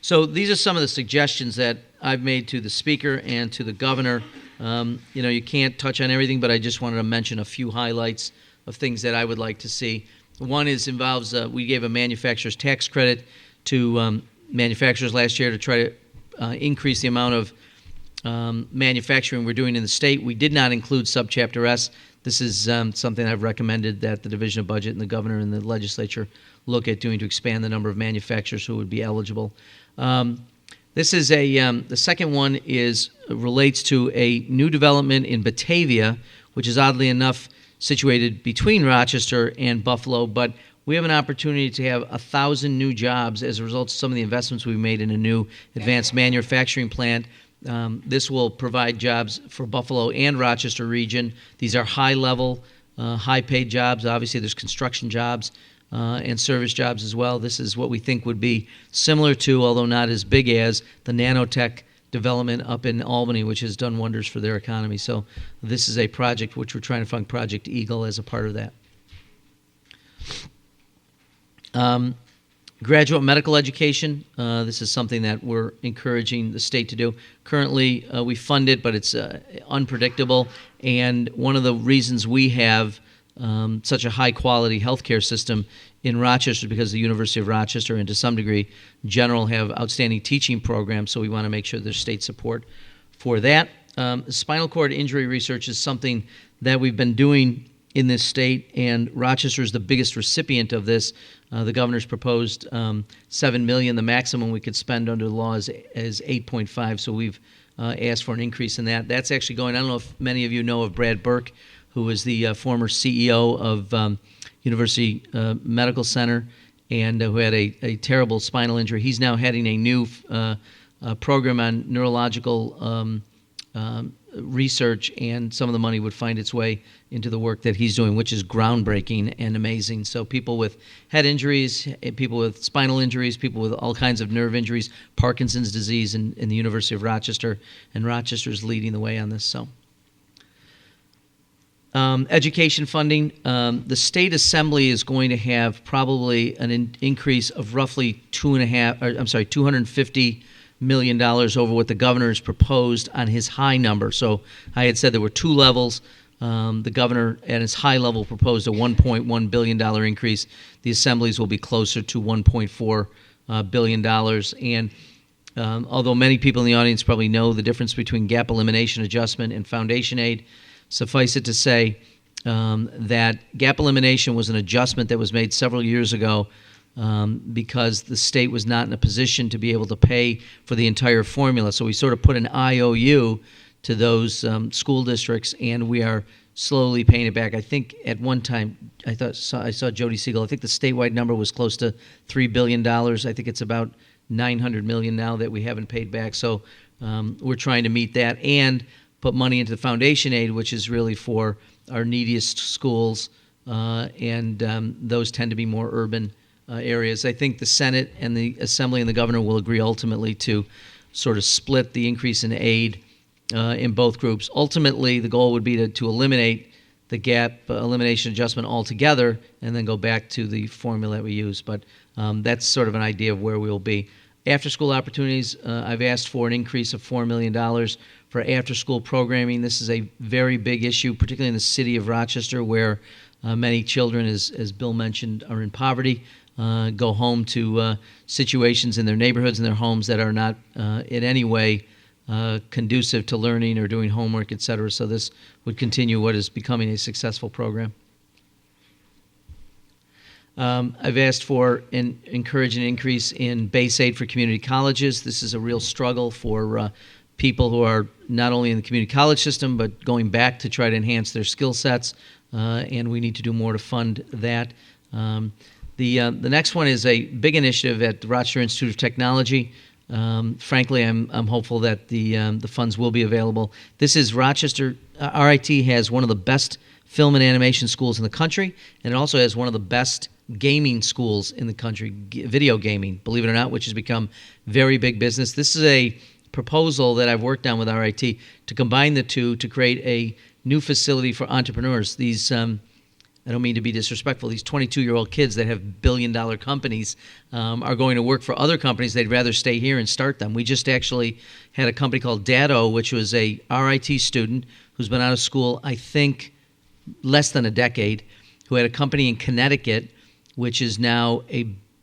So these are some of the suggestions that I've made to the Speaker and to the Governor. You can't touch on everything, but I just wanted to mention a few highlights of things that I would like to see. One involves we gave a manufacturer's tax credit to manufacturers last year to try to increase the amount of manufacturing we're doing in the state. We did not include Subchapter S. This is something I've recommended that the Division of Budget and the Governor and the Legislature look at doing to expand the number of manufacturers who would be eligible. This is the second one relates to a new development in Batavia, which is oddly enough situated between Rochester and Buffalo, but we have an opportunity to have 1,000 new jobs as a result of some of the investments we've made in a new advanced manufacturing plant. This will provide jobs for Buffalo and Rochester region. These are high-level, high-paid jobs. Obviously, there's construction jobs and service jobs as well. This is what we think would be similar to, although not as big as, the nanotech development up in Albany, which has done wonders for their economy. So this is a project which we're trying to fund Project Eagle as a part of that. Graduate medical education. This is something that we're encouraging the state to do. Currently, we fund it, but it's unpredictable. And one of the reasons we have such a high-quality healthcare system in Rochester because the University of Rochester and to some degree General have outstanding teaching programs, so we want to make sure there's state support for that. Spinal cord injury research is something that we've been doing in this state, and Rochester is the biggest recipient of this. The governor's proposed $7 million. The maximum we could spend under the law is $8.5, so we've asked for an increase in that. That's actually going. I don't know if many of you know of Brad Burke, who was the former CEO of University Medical Center and who had a terrible spinal injury. He's now heading a new program on neurological research, and some of the money would find its way into the work that he's doing, which is groundbreaking and amazing. So people with head injuries, people with spinal injuries, people with all kinds of nerve injuries, Parkinson's disease in the University of Rochester, and Rochester is leading the way on this. So. Education funding. The state assembly is going to have probably an increase of roughly $250 million over what the governor has proposed on his high number. So I had said there were 2 levels. The governor at his high level proposed a $1.1 billion increase. The assemblies will be closer to $1.4 billion. And although many people in the audience probably know the difference between gap elimination adjustment and foundation aid, suffice it to say that gap elimination was an adjustment that was made several years ago because the state was not in a position to be able to pay for the entire formula. So we sort of put an IOU to those school districts, and we are slowly paying it back. I think at one time, I saw Jody Siegel. I think the statewide number was close to $3 billion. I think it's about $900 million now that we haven't paid back. So we're trying to meet that and put money into the foundation aid, which is really for our neediest schools, and those tend to be more urban areas. I think the Senate and the Assembly and the governor will agree ultimately to sort of split the increase in aid in both groups. Ultimately, the goal would be to eliminate the gap elimination adjustment altogether and then go back to the formula that we use. But that's sort of an idea of where we will be. After-school opportunities, I've asked for an increase of $4 million for after-school programming. This is a very big issue, particularly in the city of Rochester, where many children, as Bill mentioned, are in poverty, go home to situations in their neighborhoods and their homes that are not in any way conducive to learning or doing homework, et cetera. So this would continue what is becoming a successful program. I've asked for encourage an increase in base aid for community colleges. This is a real struggle for people who are not only in the community college system, but going back to try to enhance their skill sets, and we need to do more to fund that. The next one is a big initiative at the Rochester Institute of Technology. Frankly, I'm hopeful that the funds will be available. This is Rochester. RIT has one of the best film and animation schools in the country, and it also has one of the best gaming schools in the country, video gaming, believe it or not, which has become very big business. This is a proposal that I've worked on with RIT to combine the two to create a new facility for entrepreneurs. These I don't mean to be disrespectful. These 22-year-old kids that have billion-dollar companies are going to work for other companies. They'd rather stay here and start them. We just actually had a company called Dado, which was a RIT student who's been out of school, I think, less than a decade, who had a company in Connecticut, which is now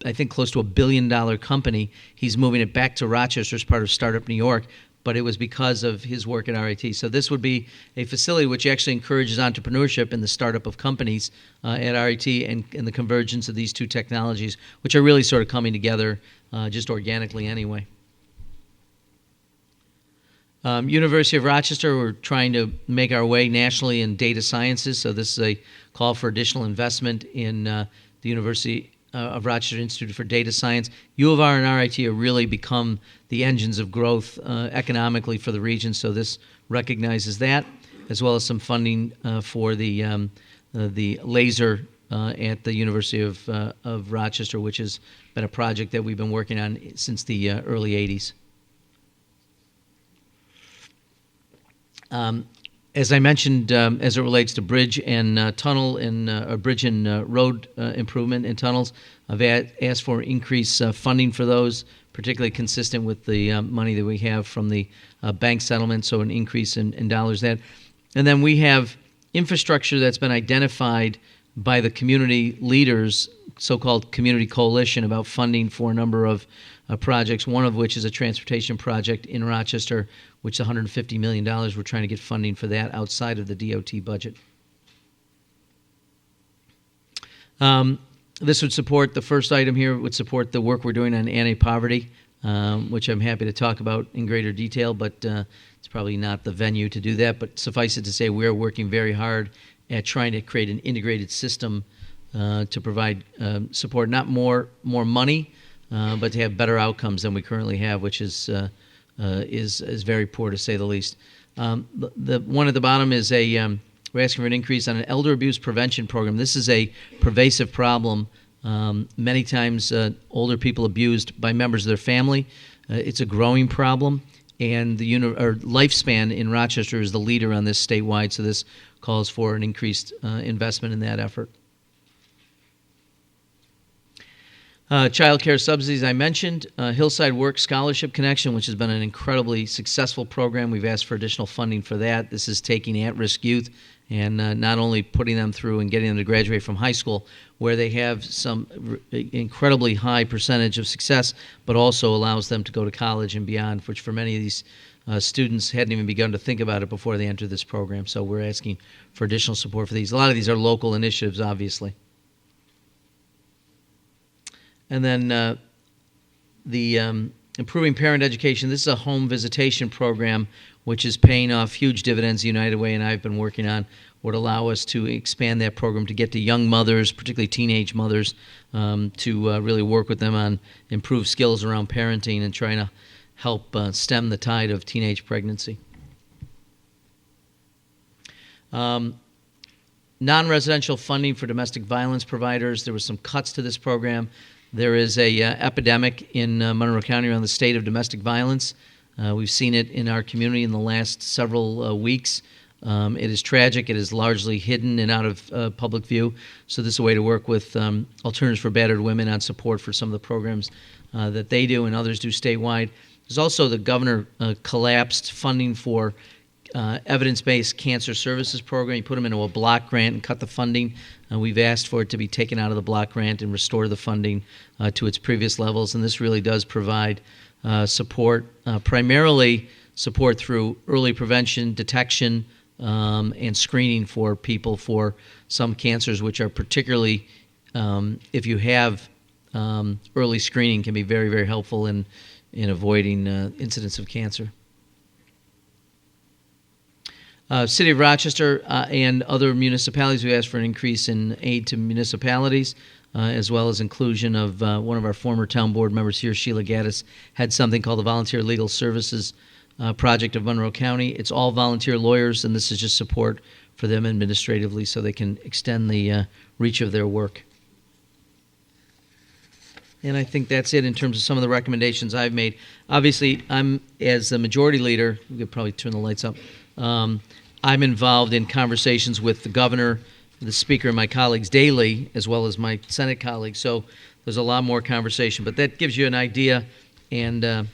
I think close to $1 billion company. He's moving it back to Rochester as part of Startup New York, but it was because of his work at RIT. So this would be a facility which actually encourages entrepreneurship and the startup of companies at RIT and the convergence of these two technologies, which are really sort of coming together just organically anyway. University of Rochester, we're trying to make our way nationally in data sciences, so this is a call for additional investment in the University of Rochester Institute for Data Science. U of R and RIT have really become the engines of growth economically for the region, so this recognizes that, as well as some funding for the laser at the University of Rochester, which has been a project that we've been working on since the early 80s. As I mentioned, as it relates to bridge and tunnel and bridge and road improvement and tunnels, I've asked for increased funding for those, particularly consistent with the money that we have from the bank settlement, so an increase in dollars there. And then we have infrastructure that's been identified by the community leaders, so-called community coalition, about funding for a number of projects, one of which is a transportation project in Rochester, which is $150 million. We're trying to get funding for that outside of the DOT budget. This would support, the first item here would support the work we're doing on anti-poverty, which I'm happy to talk about in greater detail, but it's probably not the venue to do that. But suffice it to say, we're working very hard at trying to create an integrated system to provide support, not more money, but to have better outcomes than we currently have, which is very poor, to say the least. The one at the bottom is we're asking for an increase on an elder abuse prevention program. This is a pervasive problem. Many times older people abused by members of their family. It's a growing problem, and the lifespan in Rochester is the leader on this statewide, so this calls for an increased investment in that effort. Child care subsidies, I mentioned. Hillside Work Scholarship Connection, which has been an incredibly successful program. We've asked for additional funding for that. This is taking at-risk youth and not only putting them through and getting them to graduate from high school, where they have some incredibly high percentage of success, but also allows them to go to college and beyond, which for many of these students hadn't even begun to think about it before they entered this program. So we're asking for additional support for these. A lot of these are local initiatives, obviously. And then the Improving Parent Education. This is a home visitation program which is paying off huge dividends. United Way and I have been working on would allow us to expand that program to get to young mothers, particularly teenage mothers, to really work with them on improved skills around parenting and trying to help stem the tide of teenage pregnancy. Non-residential funding for domestic violence providers. There were some cuts to this program. There is a epidemic in Monroe County around the state of domestic violence. We've seen it in our community in the last several weeks. It is tragic. It is largely hidden and out of public view. So this is a way to work with Alternatives for Battered Women on support for some of the programs that they do and others do statewide. There's also the governor collapsed funding for evidence-based cancer services program. He put them into a block grant and cut the funding. We've asked for it to be taken out of the block grant and restore the funding to its previous levels. And this really does provide support, primarily support through early prevention, detection, and screening for people for some cancers, which are particularly, if you have early screening, can be very, very helpful in avoiding incidents of cancer. City of Rochester and other municipalities, we asked for an increase in aid to municipalities, as well as inclusion of one of our former town board members here, Sheila Gaddis, had something called the Volunteer Legal Services Project of Monroe County. It's all volunteer lawyers, and this is just support for them administratively so they can extend the reach of their work. And I think that's it in terms of some of the recommendations I've made. Obviously, I'm, as the majority leader, we could probably turn the lights up, I'm involved in conversations with the governor, the speaker, and my colleagues daily, as well as my Senate colleagues. So there's a lot more conversation. But that gives you an idea and, an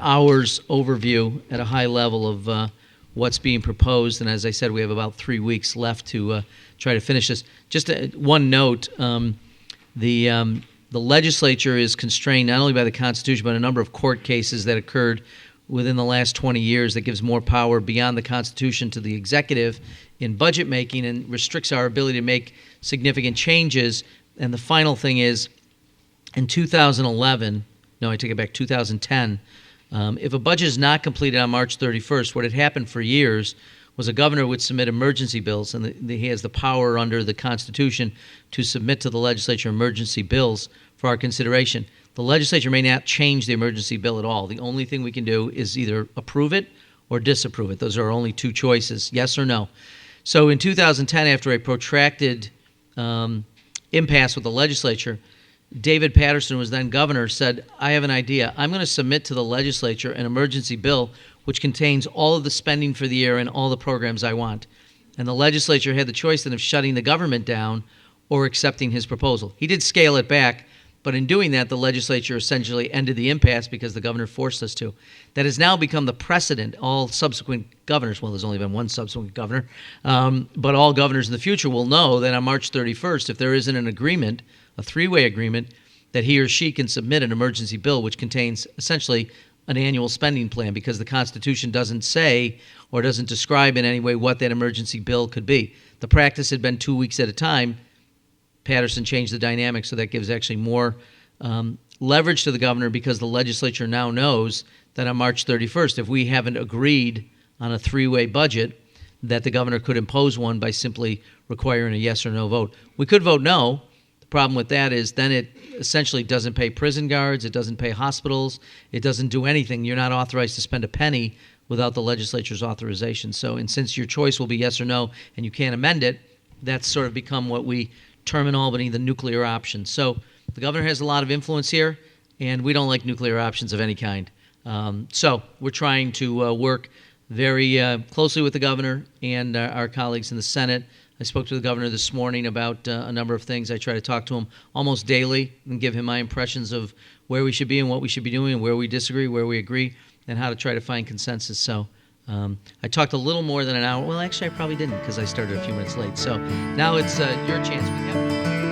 hour's overview at a high level of what's being proposed. And as I said, we have about 3 weeks left to try to finish this. Just one note, the legislature is constrained not only by the Constitution, but a number of court cases that occurred within the last 20 years that gives more power beyond the Constitution to the executive in budget making and restricts our ability to make significant changes. And the final thing is, in 2010, if a budget is not completed on March 31st, what had happened for years was a governor would submit emergency bills, and he has the power under the Constitution to submit to the legislature emergency bills for our consideration. The legislature may not change the emergency bill at all. The only thing we can do is either approve it or disapprove it. Those are our only two choices, yes or no. So in 2010, after a protracted impasse with the legislature, David Patterson, who was then governor, said, I have an idea. I'm going to submit to the legislature an emergency bill which contains all of the spending for the year and all the programs I want. And the legislature had the choice then of shutting the government down or accepting his proposal. He did scale it back, but in doing that, the legislature essentially ended the impasse because the governor forced us to. That has now become the precedent. All subsequent governors, well, there's only been one subsequent governor, but all governors in the future will know that on March 31st, if there isn't an agreement, a three-way agreement, that he or she can submit an emergency bill which contains essentially an annual spending plan, because the Constitution doesn't say or doesn't describe in any way what that emergency bill could be. The practice had been 2 weeks at a time. Patterson changed the dynamic, so that gives actually more leverage to the governor, because the legislature now knows that on March 31st, if we haven't agreed on a three-way budget, that the governor could impose one by simply requiring a yes or no vote. We could vote no. The problem with that is then it essentially doesn't pay prison guards, it doesn't pay hospitals, it doesn't do anything. You're not authorized to spend a penny without the legislature's authorization. So, and since your choice will be yes or no and you can't amend it, that's sort of become what we term in Albany the nuclear option. So the governor has a lot of influence here, and we don't like nuclear options of any kind. So we're trying to work very closely with the governor and our colleagues in the Senate. I spoke to the governor this morning about a number of things. I try to talk to him almost daily and give him my impressions of where we should be and what we should be doing and where we disagree, where we agree, and how to try to find consensus. So I talked a little more than an hour. Well, actually, I probably didn't, because I started a few minutes late. So now it's your chance. We have